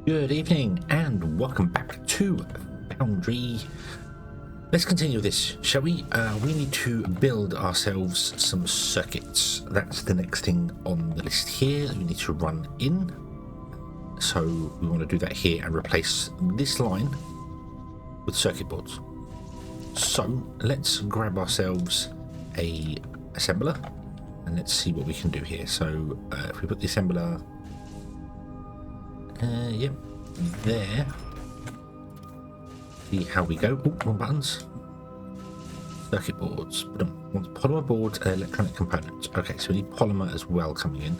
Good evening and welcome back to Foundry. Let's continue this, shall we? We need to build ourselves some circuits. That's the next thing on the list here that we need to run in. So we want to do that here and replace this line with circuit boards. So let's grab ourselves a assembler and let's see what we can do here. So if we put the assembler yep, there. See how we go. Oh, wrong buttons. Circuit boards. Want polymer boards and electronic components. Okay, so we need polymer as well coming in.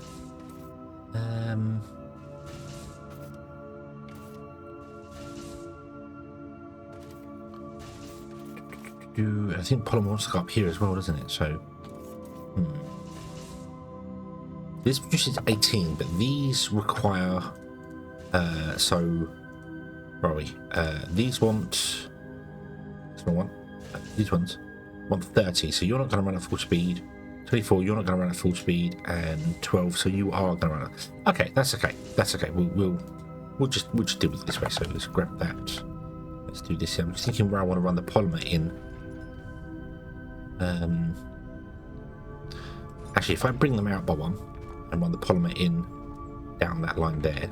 I think polymer wants to go up here as well, doesn't it? So, this produces 18, but these require. So, where are we? These want. These ones want 30, so you're not going to run at full speed. 24, you're not going to run at full speed, and 12, so you are going to run at. Okay, that's okay. That's okay. We'll just deal with it this way. So let's grab that. Let's do this. I'm just thinking where I want to run the polymer in. Actually, if I bring them out by one and run the polymer in down that line there.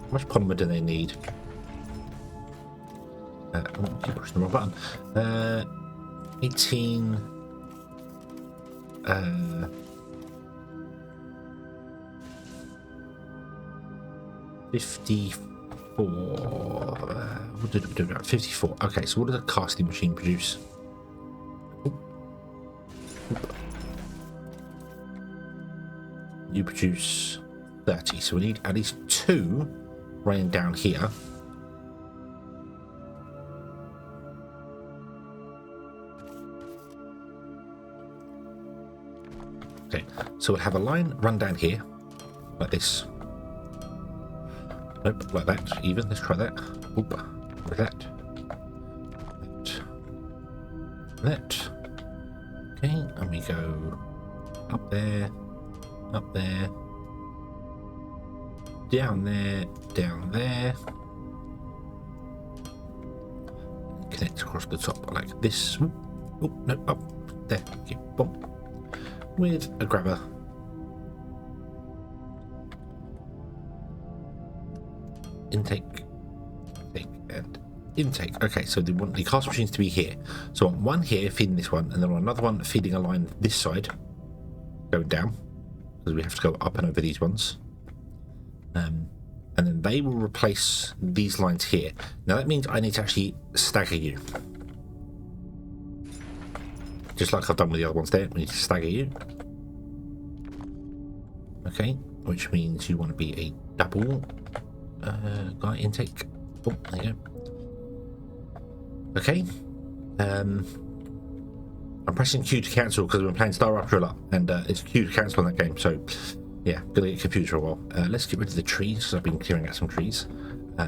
How much polymer do they need? Keep pushing the wrong button. 18. 54. What did we do? 54. Okay, so what does a casting machine produce? You produce 30, so we need at least 2 running down here. Okay, so we'll have a line run down here like this. Nope, like that even. Let's try that. Oop, like that. That. Okay, and we go up there, down there, down there. Connect across the top like this. Oh, no, up there. Okay, boom. With a grabber. Intake, and intake. Okay, so they want the cast machines to be here. So I want one here feeding this one, and then another one feeding a line this side, going down, because we have to go up and over these ones. And then they will replace these lines here. Now that means I need to actually stagger you. Just like I've done with the other ones there, we need to stagger you. Okay, which means you want to be a double guy intake. Oh, there you go. Okay. I'm pressing Q to cancel because we've been playing Star Raptor a lot, and it's Q to cancel on that game, so yeah, gonna get confused for a while. Let's get rid of the trees, because I've been clearing out some trees.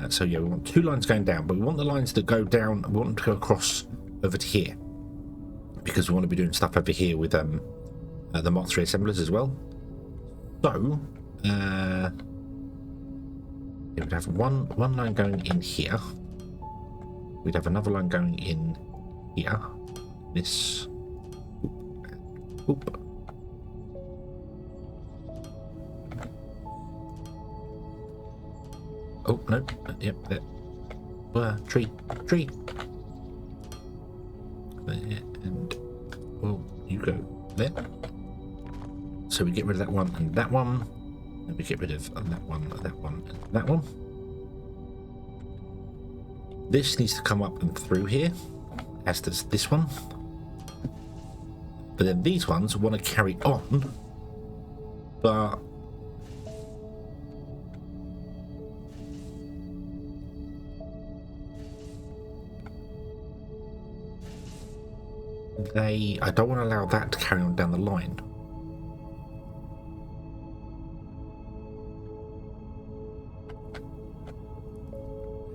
So yeah, we want 2 lines going down, but we want the lines that go down, we want them to go across over to here, because we want to be doing stuff over here with the Mark III assemblers as well. So we'd have one line going in here. We'd have another line going in here. This. Oop. Oh no! Yep, there. Tree. There, and you go there. So we get rid of that one and that one, and we get rid of that one, that one, and that one. This needs to come up and through here, as does this one. But then these ones want to carry on, but I don't want to allow that to carry on down the line.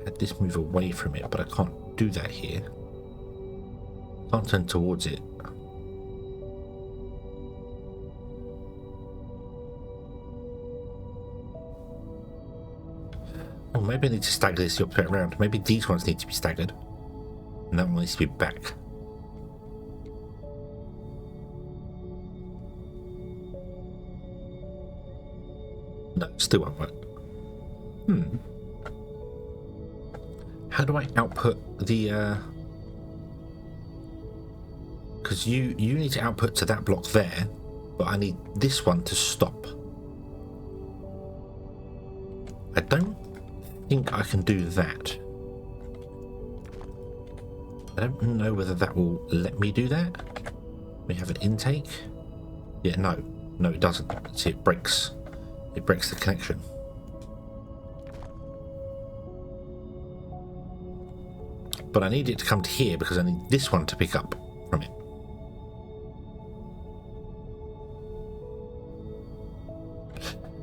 Had this move away from it, but I can't do that here. Can't turn towards it. Oh, maybe I need to stagger this the opposite way around. Maybe these ones need to be staggered. And that one needs to be back. No, still won't work. How do I output the... Because you need to output to that block there, but I need this one to stop. I don't think I can do that. I don't know whether that will let me do that. We have an intake. Yeah, no, it doesn't. See, it breaks the connection. But I need it to come to here because I need this one to pick up from it.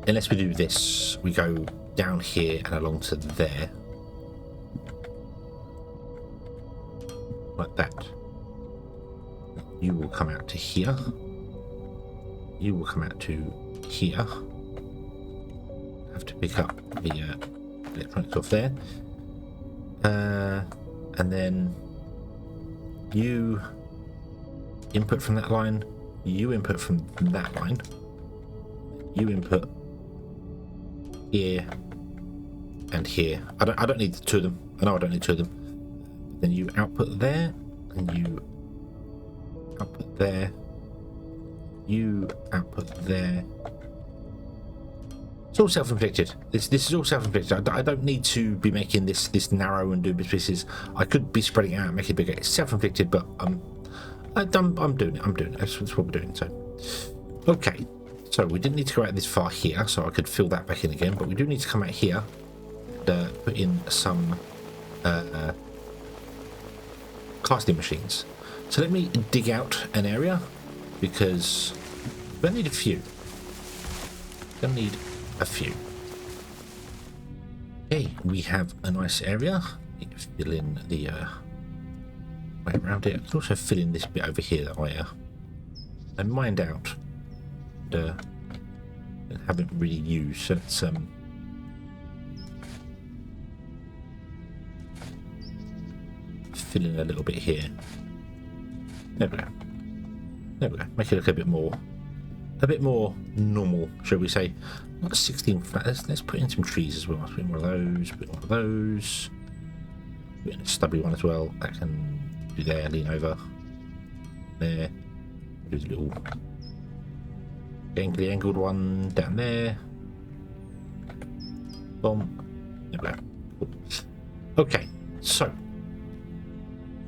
Unless we do this, we go down here and along to there. Like that. You will come out to here. You will come out to here. Have to pick up the electronics off there. And then you input from that line. You input from that line. You input here and here. I don't need the two of them. I know I don't need two of them. Then you output there, and you output there. You output there. It's all self-inflicted. This is all self-inflicted. I don't need to be making this narrow and doing pieces. I could be spreading it out and making it bigger. It's self-inflicted, but I'm doing it. I'm doing it. That's what we're doing. So, okay. So we didn't need to go out this far here, so I could fill that back in again. But we do need to come out here and put in some casting machines. So let me dig out an area because I need a few. Gonna need a few. Okay, we have a nice area. Need to fill in the way around it. I can also fill in this bit over here that I mined out and haven't really used. So let's fill in a little bit here. There we go. There we go. Make it look a bit more normal, shall we say? Not 16 flat. Let's put in some trees as well. Let's put in one of those. Put in one of those. Put in a stubby one as well. That can do there. Lean over. There. Do the little angly angled one down there. Boom. There we go. Cool. Okay, so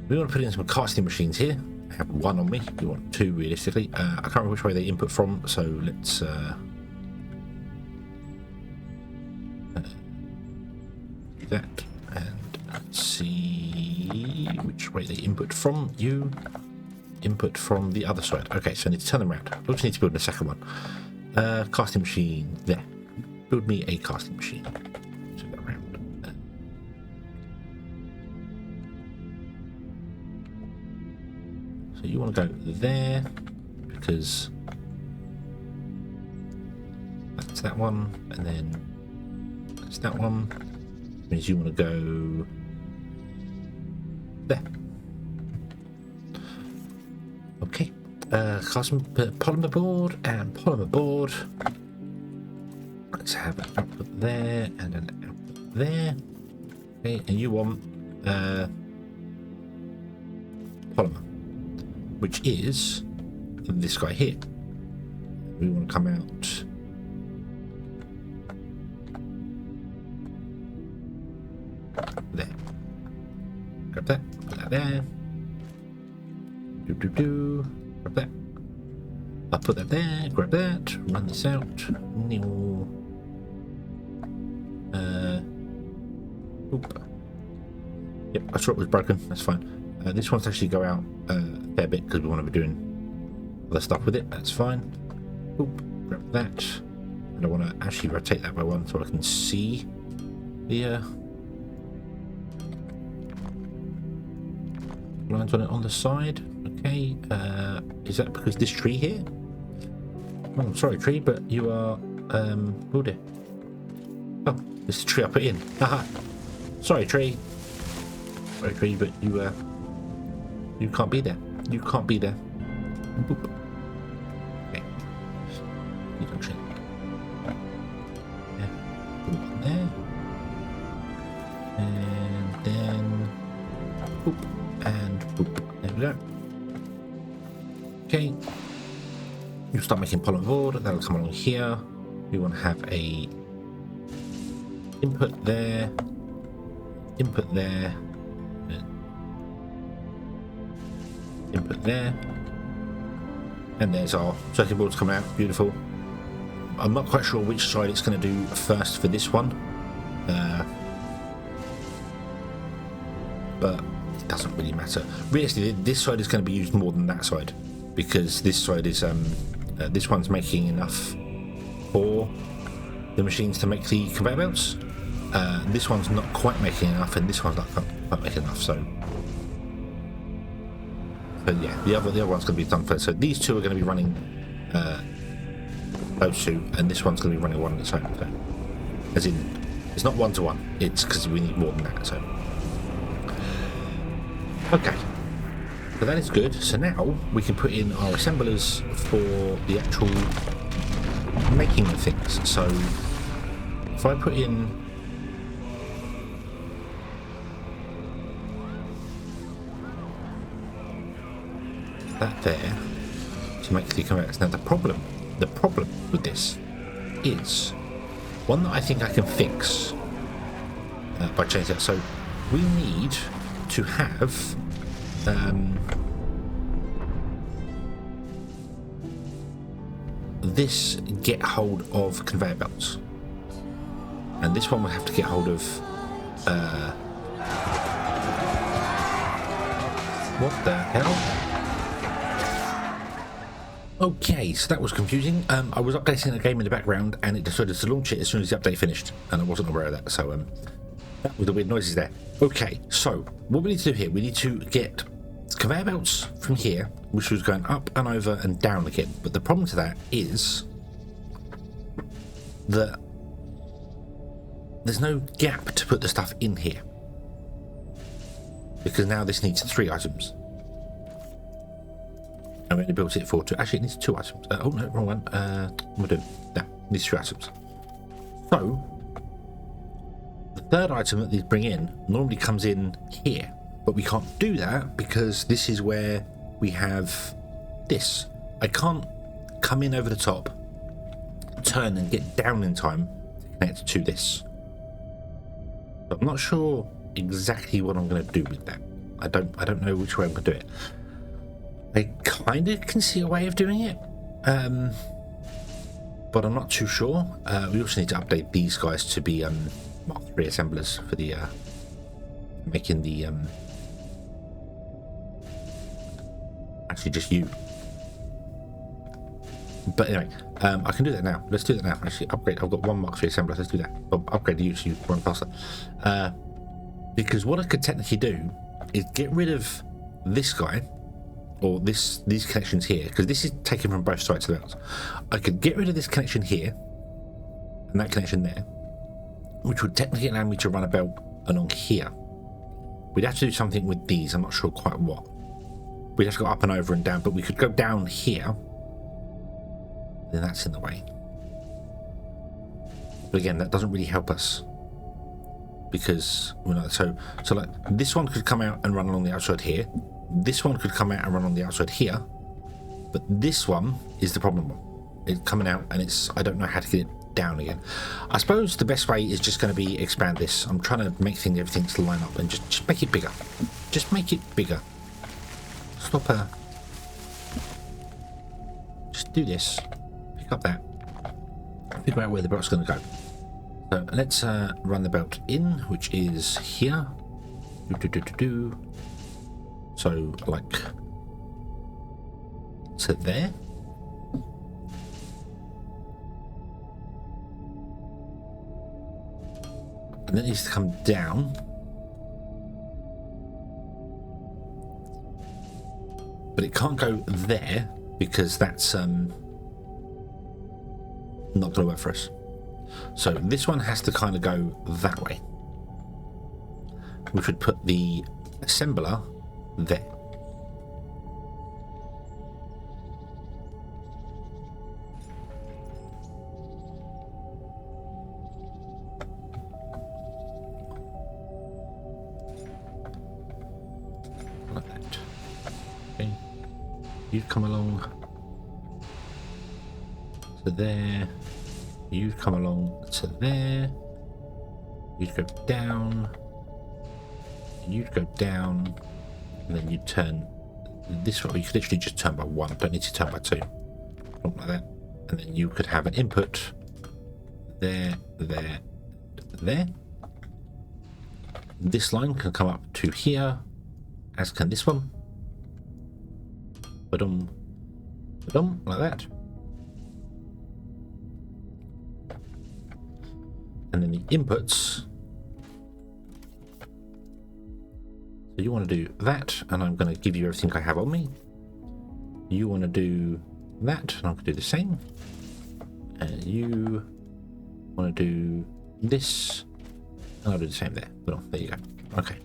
we want to put in some casting machines here. I have one on me. We want two realistically. I can't remember which way they input from, so let's do that and let's see which way they input from. You input from the other side. Okay, so I need to turn them around. I also need to build a second one. Casting machine there. Build me a casting machine. Turn that around. So you want to go there because that's that one, and then that's that one. Which means you want to go there. Okay. Polymer board and polymer board. Let's have an output there and an output there. Okay, and you want polymer, which is this guy here. We want to come out there. Grab that, put that there. Grab that. I'll put that there, grab that, run this out. Oop. Yep, I saw it was broken, that's fine. This one's actually go out a fair bit because we want to be doing other stuff with it, that's fine. Oop, grab that. And I want to actually rotate that by one so I can see the lines on it on the side. Okay, is that because this tree here? Oh, sorry tree, but you are oh dear. Oh, It's the tree I put in. Haha. Sorry, tree. Sorry, tree, but you can't be there. You can't be there. Boop. Okay. Junction. Yeah. Put it on there. And then boop and boop. There we go. Okay. You start making polymer board. That'll come along here. We want to have a input there. Input there. Input there. And there's our circuit boards coming out. Beautiful. I'm not quite sure which side it's going to do first for this one. But it doesn't really matter. Realistically, this side is going to be used more than that side, because this side is this one's making enough for the machines to make the conveyor belts. This one's not quite making enough, and this one's not quite making enough. So yeah, the other one's going to be done first. So these two are going to be running those two, and this one's going to be running one on its own. So, as in, it's not one to one. It's because we need more than that. So. Okay, so that is good. So now we can put in our assemblers for the actual making of things. So if I put in that there to make the conveyors. Now the problem with this is one that I think I can fix by changing that. So we need to have this get hold of conveyor belts, and this one will have to get hold of what the hell? Okay, so that was confusing. I was updating the game in the background and it decided to launch it as soon as the update finished, and I wasn't aware of that, so that was the weird noises there. Okay, so what we need to do here, we need to get conveyor belts from here, which was going up and over and down again. But the problem to that is that there's no gap to put the stuff in here, because now this needs 3 items. And we only built it for 2. Actually, it needs 2 items. Oh no, wrong one. What am I doing? No, it needs 3 items. So the third item that these bring in normally comes in here, but we can't do that because this is where we have this. I can't come in over the top, turn and get down in time to connect to this. But I'm not sure exactly what I'm going to do with that. I don't know which way I'm going to do it. I kind of can see a way of doing it, but I'm not too sure. We also need to update these guys to be Mark III assemblers for the making the actually just you. But anyway, I can do that now. Let's do that now. Actually, upgrade. I've got 1 Mark III assembler. Let's do that. I'll upgrade you so you run faster. Because what I could technically do is get rid of this guy, or these connections here, because this is taken from both sides of the belt. I could get rid of this connection here and that connection there, which would technically allow me to run a belt along here. We'd have to do something with these. I'm not sure quite what. We'd have to go up and over and down, but we could go down here. Then that's in the way. But again, that doesn't really help us, because we're not, so like this one could come out and run along the outside here. This one could come out and run on the outside here, but this one is the problem one. It's coming out and I don't know how to get it down again. I suppose the best way is just going to be expand this. I'm trying to make everything to line up and just make it bigger. Just make it bigger. Stop just do this. Pick up that. Figure out where the belt's going to go. So let's run the belt in, which is here. So like to there. And then it needs to come down. But it can't go there because that's not going to work for us. So this one has to kind of go that way, which would put the assembler there. Like that. Okay. You'd come along to there. You'd come along to there. You'd go down. You'd go down. And then you'd turn this way. You could literally just turn by one. Don't need to turn by two. Something like that. And then you could have an input there, there, there. This line can come up to here, as can this one. Ba-dum, ba-dum, like that. And then the inputs. So you want to do that, and I'm going to give you everything I have on me. You want to do that, and I'm going to do the same. And you want to do this, and I'll do the same there. Well, there you go. Okay.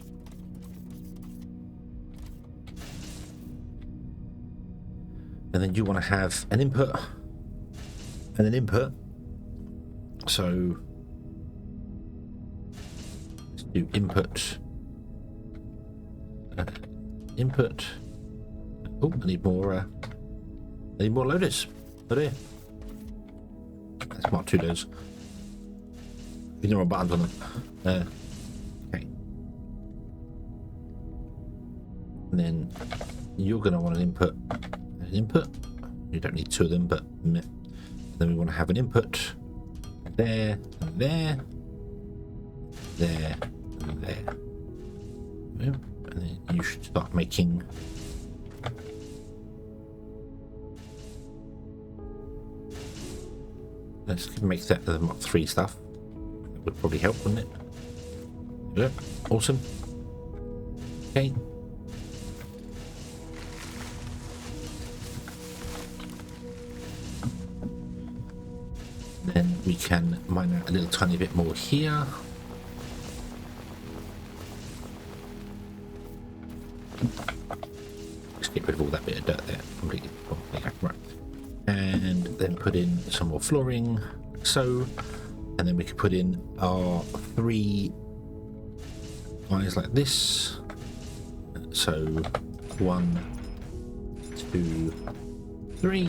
And then you want to have an input and an input. So let's do input. Input. Oh, I need more loaders. Oh dear. That's Mark 2 loaders. With the wrong buttons on them. Okay. And then you're going to want an input. An input. You don't need two of them, but meh. Then we want to have an input there, and there, there, and there. Yeah. And then you should start making let's make that the Mach 3 stuff. That would probably help, wouldn't it? Yeah, awesome. Okay. Then we can mine out a little tiny bit more here. Just get rid of all that bit of dirt there completely. Oh, there you go. Right. And then put in some more flooring, like so. And then we could put in our 3 guys like this. So 1, 2, 3.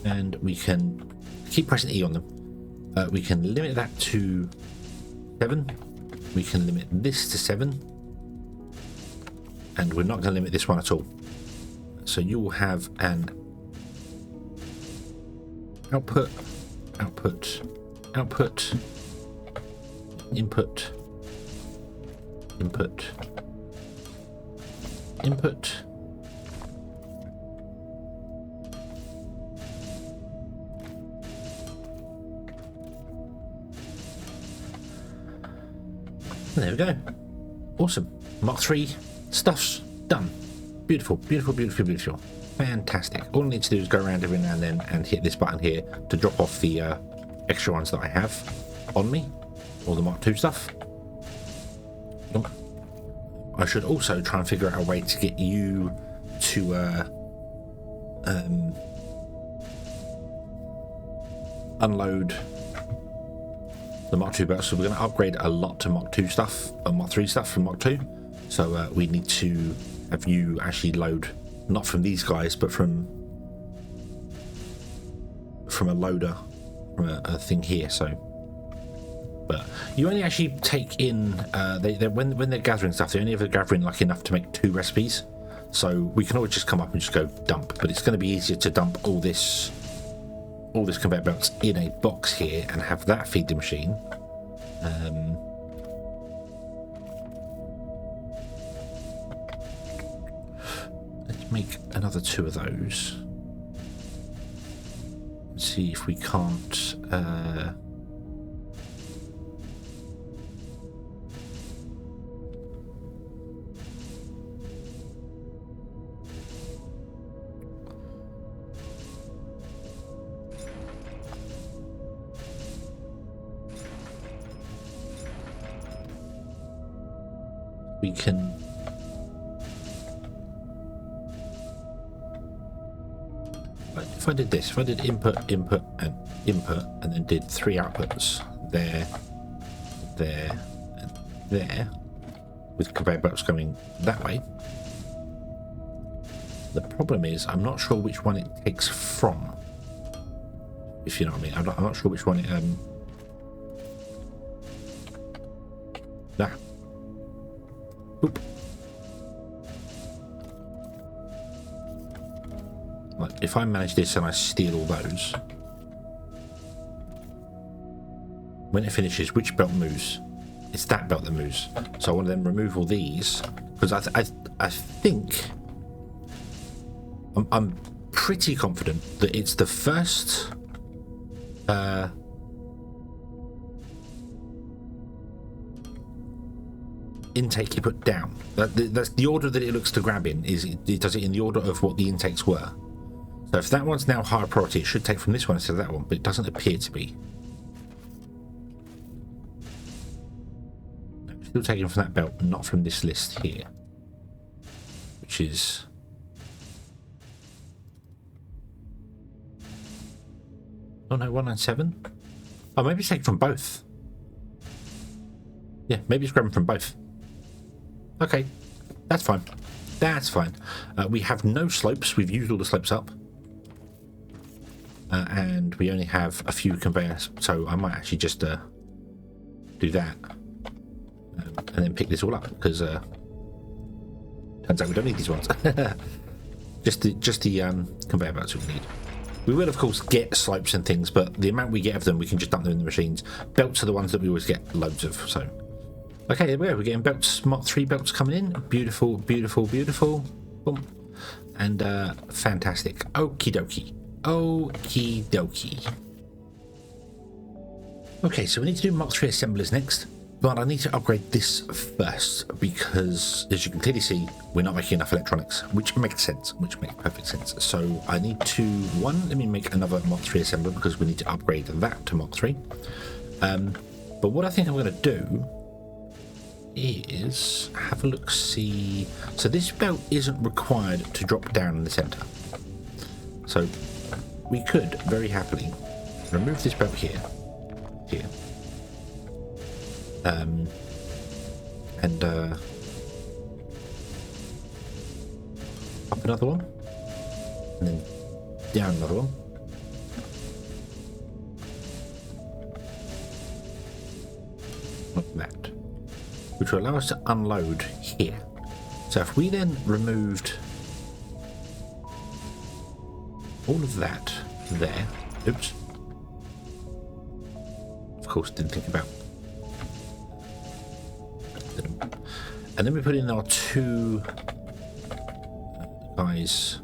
And we can keep pressing E on them. We can limit that to 7. We can limit this to 7. And we're not going to limit this one at all. So you will have an output, output, output, input, input, input, and there we go. Awesome. Mark 3 stuff's done. Beautiful, beautiful, beautiful, beautiful. Fantastic. All I need to do is go around every now and then and hit this button here to drop off the extra ones that I have on me. All the Mark II stuff. I should also try and figure out a way to get you to unload the Mark II belts. So we're going to upgrade a lot to Mark II stuff and Mark III stuff from Mark II. So we need to have you actually load, not from these guys, but from a loader, from a thing here. So, but you only actually take in when they're gathering stuff, they only ever gathering like enough to make 2 recipes. So we can always just come up and just go dump. But it's going to be easier to dump all this conveyor belts in a box here and have that feed the machine. Let's make another 2 of those. Let's see if we can't we can... If I did this, if I did input, input, and input, and then did 3 outputs, there, there, and there, with conveyor belts going that way. The problem is, I'm not sure which one it takes from. If you know what I mean. I'm not sure which one it, nah. Oop. Like, if I manage this and I steal all those, when it finishes, which belt moves? It's that belt that moves. So I want to then remove all these, because I think I'm pretty confident that it's the first intake you put down. That's the order that it looks to grab in. Is it does it in the order of what the intakes were. So if that one's now higher priority, it should take from this one instead of that one, but it doesn't appear to be. No, still taking from that belt, not from this list here, which is... Oh no, 197? Oh, maybe it's taken from both. Yeah, maybe it's grabbing from both. Okay, that's fine. That's fine. We have no slopes. We've used all the slopes up. And we only have a few conveyors, so I might actually just do that and then pick this all up, because turns out we don't need these ones. just the conveyor belts we need. We will of course get slopes and things, but the amount we get of them, we can just dump them in the machines. Belts are the ones that we always get loads of. So okay, there we go. We're getting belts, Mark 3 belts coming in. Beautiful, beautiful, beautiful. Boom. And fantastic. Okie dokie. Okie dokie. Okay, so we need to do Mark 3 assemblers next, but I need to upgrade this first, because as you can clearly see, we're not making enough electronics, which makes sense, which makes perfect sense. So I need to, let me make another Mark 3 assembler, because we need to upgrade that to Mark 3. But what I think I'm going to do is have a look, see. So this belt isn't required to drop down in the center, so we could very happily remove this belt here, and up another one, and then down another one, like that, which will allow us to unload here. So if we then removed all of that there, oops, of course didn't think about, and then we put in our 2 guys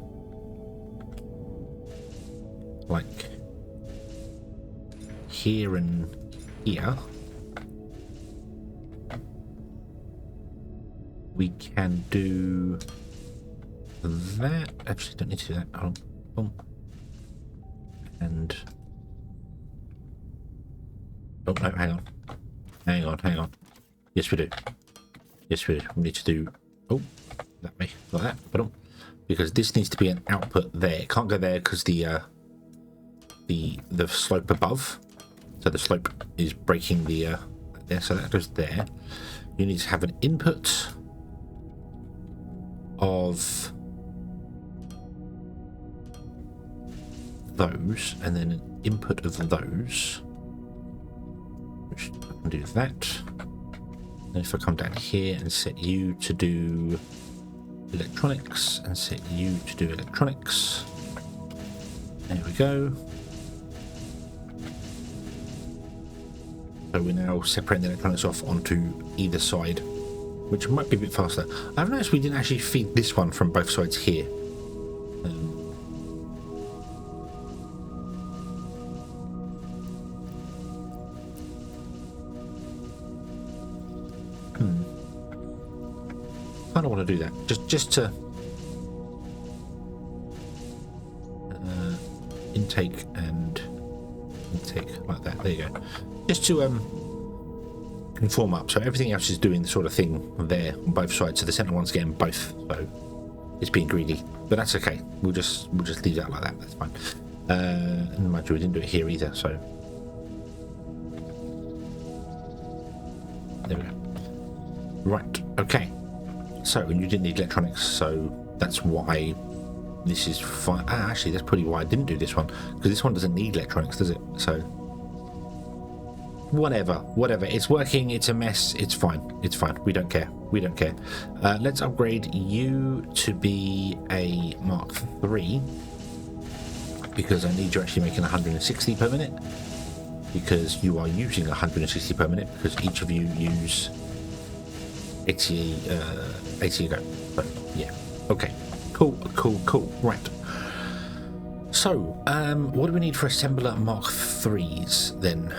like here and here, we can do that. Actually, don't need to do that. Hold on. Boom. And oh no, hang on. Yes, we do. We need to do that way, like that. But because this needs to be an output there. It can't go there because the slope above. So the slope is breaking the there. So that goes there. You need to have an input of those, and then an input of those, which I can do that. And if I come down here and set you to do electronics and set you to do electronics, there we go. So we're now separating the electronics off onto either side, which might be a bit faster. I've noticed we didn't actually feed this one from both sides here. I don't want to do that. Just to intake and intake like that. There you go. Just to can form up. So everything else is doing the sort of thing there on both sides. So the center one's getting both. So it's being greedy, but that's okay. We'll just leave that like that. That's fine. And mind you, we didn't do it here either. So there we go. Right. Okay. So and you didn't need electronics. So that's why this is fine. Actually, that's probably why I didn't do this one, because this one doesn't need electronics, does it? So whatever, it's working. It's a mess. It's fine. We don't care. Let's upgrade you to be a Mark 3, because I need you actually making 160 per minute, because you are using 160 per minute, because each of you use 80 ago. But yeah, okay, cool. Right, so what do we need for assembler Mark 3s then?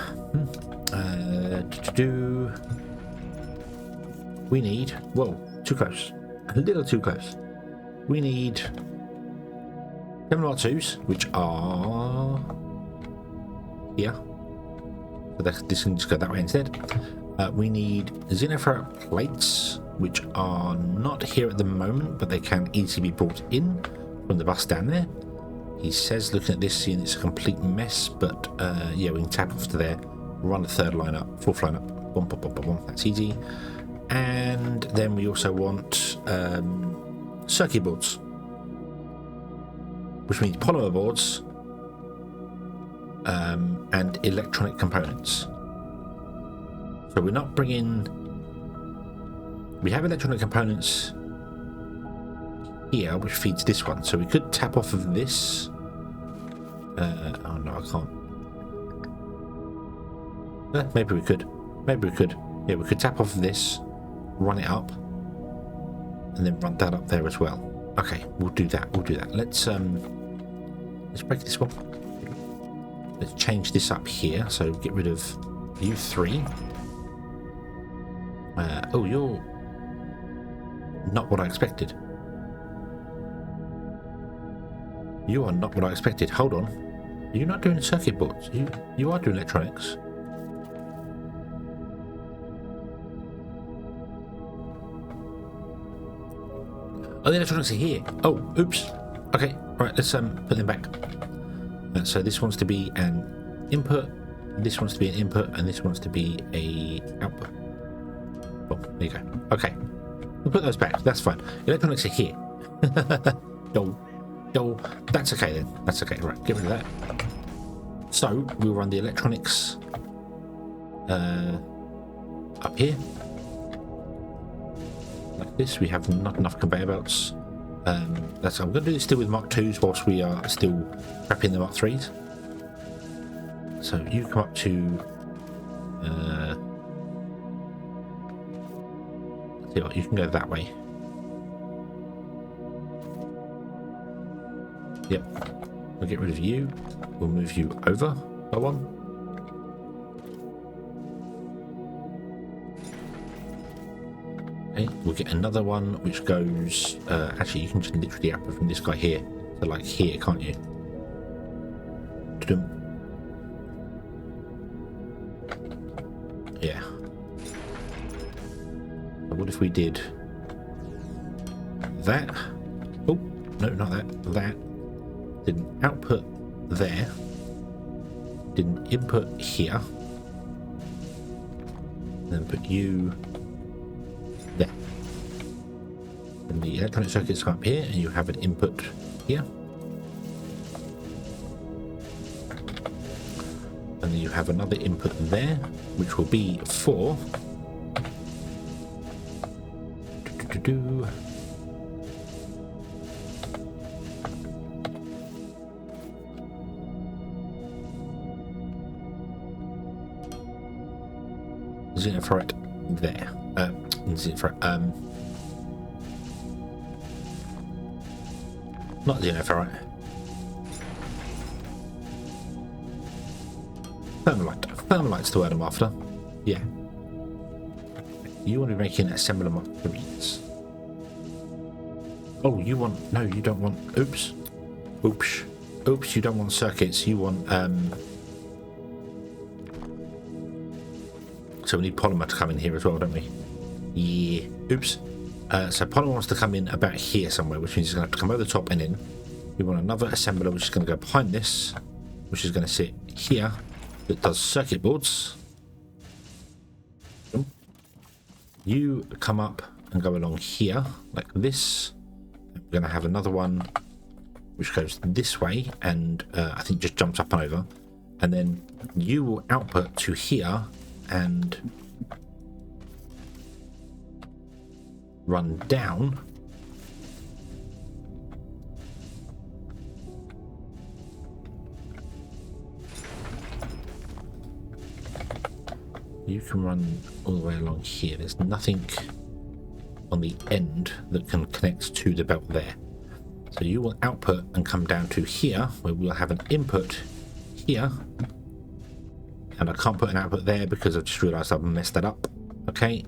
We need, whoa, too close, a little too close. We need 7 Mark 2s, which are here. So this can just go that way instead. We need xenoferrite plates, which are not here at the moment, but they can easily be brought in from the bus down there. He says, looking at this, seeing it's a complete mess, but yeah, we can tap off to there, run the third line up, fourth line up, boom, boom, boom, boom, boom. That's easy. And then we also want circuit boards, which means polymer boards and electronic components. So we're not bringing... We have electronic components here, which feeds this one. So we could tap off of this. Oh no, I can't. Maybe we could. Yeah, we could tap off of this, run it up, and then run that up there as well. Okay, we'll do that. Let's break this one. Let's change this up here. So get rid of you 3. Oh, you're not what I expected. You are not what I expected. Hold on. Are you not doing circuit boards? You are doing electronics. Oh, the electronics are here. Oh, oops. Okay, right, let's put them back. So this wants to be an input, this wants to be an input, and this wants to be a output. Oh, there you go. Okay, we'll put those back. That's fine. Electronics are here. No, that's okay then. That's okay. Right, get rid of that. So we'll run the electronics up here. Like this. We have not enough conveyor belts. That's I'm going to do this still with Mark 2s whilst we are still prepping the Mark 3s. So you come up to see what, you can go that way. Yep, we'll get rid of you. We'll move you over by 1. Okay, we'll get another one which goes actually you can just literally output from this guy here, so like here, can't you? Yeah. So what if we did that? Oh no, not that didn't output there, didn't input here, then put you there. And the electronic circuits come up here, and you have an input here. And then you have another input there, which will be for xenoferrite there. Not xenoferrite. Thermalite. Thermalite's the word I'm after. Yeah. You want to be making assembler Mark 3s. Oh, you want... No, you don't want... Oops. You don't want circuits. You want... So we need polymer to come in here as well, don't we? Yeah. Oops. So polymer wants to come in about here somewhere, which means it's going to have to come over the top and in. We want another assembler, which is going to go behind this, which is going to sit here, that does circuit boards. You come up and go along here, like this. We're going to have another one, which goes this way, and I think just jumps up and over. And then you will output to here, and run down. You can run all the way along here. There's nothing on the end that can connect to the belt there. So you will output and come down to here, where we'll have an input here. And I can't put an output there because I've just realized I've messed that up. Okay.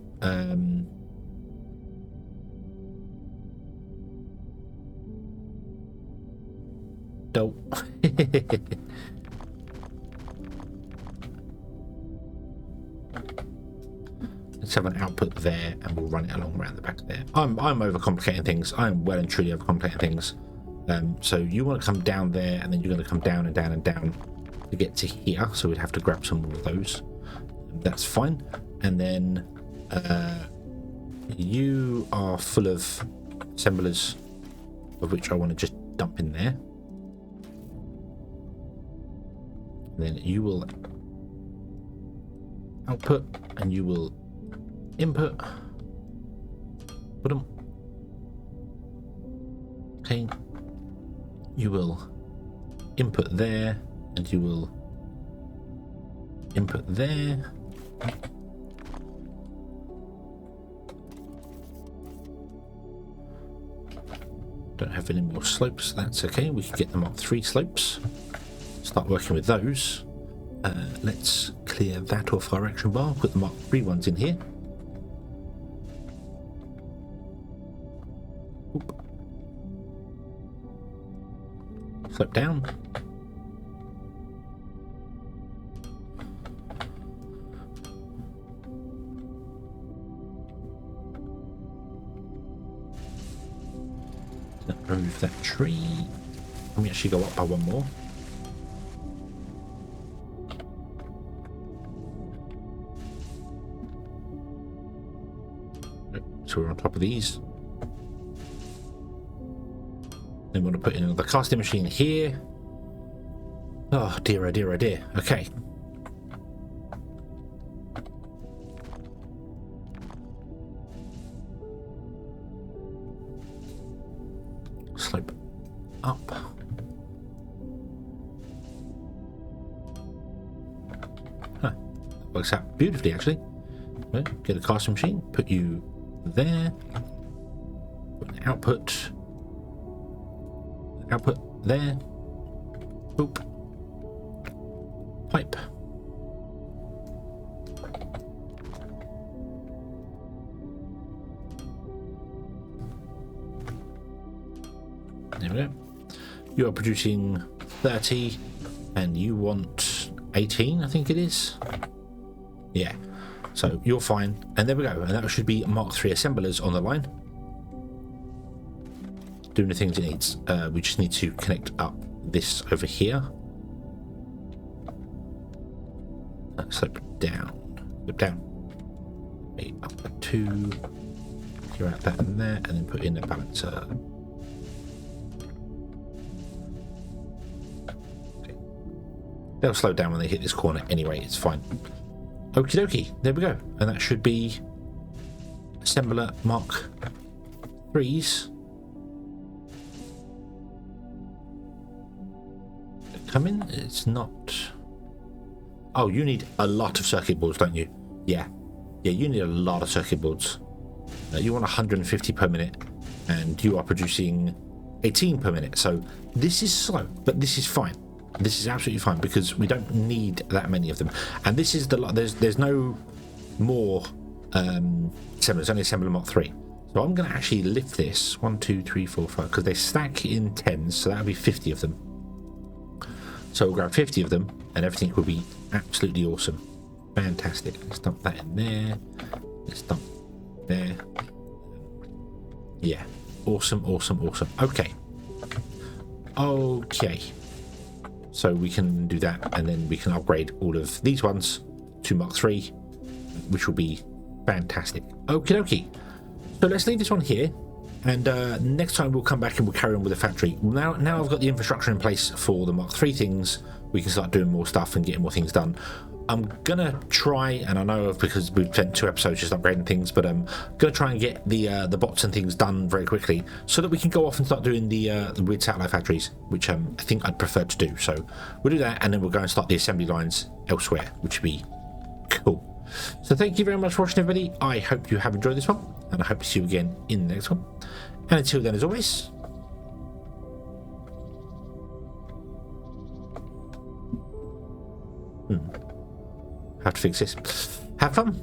Dope. Let's have an output there, and we'll run it along around the back there. I'm overcomplicating things. I'm well and truly overcomplicating things. So you want to come down there, and then you're going to come down and down and down to get to here. So we'd have to grab some more of those. That's fine. And then you are full of assemblers, of which I want to just dump in there. And then you will output, and you will input. Put them. Okay. You will input there, and you will input there. Don't have any more slopes. That's okay. We can get the Mark 3 slopes. Start working with those. Let's clear that off our action bar. Put the Mark 3 ones in here. Oop. Slope down. Remove that tree. Let me actually go up by one more. So we're on top of these. Then we want to put in another casting machine here. Oh dear, oh dear, oh dear. Okay. Slope up. Huh. Works out beautifully, actually. Well, get a casting machine, put you there. Put an output there. Boop. Pipe. There we go. You are producing 30 and you want 18, I think it is. Yeah. So you're fine. And there we go. And that should be Mark 3 assemblers on the line. Doing the things it needs. We just need to connect up this over here. Slope down. Slope down. Up a 2. Clear out that and there. And then put in a balancer. Okay. They'll slow down when they hit this corner anyway. It's fine. Okie dokie, there we go. And that should be assembler Mark 3s. Come in, it's not. Oh, you need a lot of circuit boards, don't you? Yeah. Yeah, you need a lot of circuit boards. You want 150 per minute, and you are producing 18 per minute. So this is slow, but this is fine. This is absolutely fine because we don't need that many of them. And this is the there's no more assemblers, only assembler Mark 3. So I'm going to actually lift this 1, 2, 3, 4, 5 because they stack in 10s, so that'll be 50 of them. So we'll grab 50 of them, and everything will be absolutely awesome. Fantastic. Let's dump that in there. Let's dump there. Yeah. Awesome, awesome, awesome. Okay. Okay. So we can do that, and then we can upgrade all of these ones to Mark III, which will be fantastic. Okie dokie. So let's leave this one here, and next time we'll come back and we'll carry on with the factory. Now I've got the infrastructure in place for the Mark III things, we can start doing more stuff and getting more things done. I'm gonna try, and I know because we've spent 2 episodes just upgrading things, but I'm gonna try and get the bots and things done very quickly so that we can go off and start doing the weird satellite factories, which I think I'd prefer to do. So we'll do that, and then we'll go and start the assembly lines elsewhere, which would be cool. So thank you very much for watching, everybody. I hope you have enjoyed this one, and I hope to see you again in the next one. And until then, as always, have to fix this. Have fun.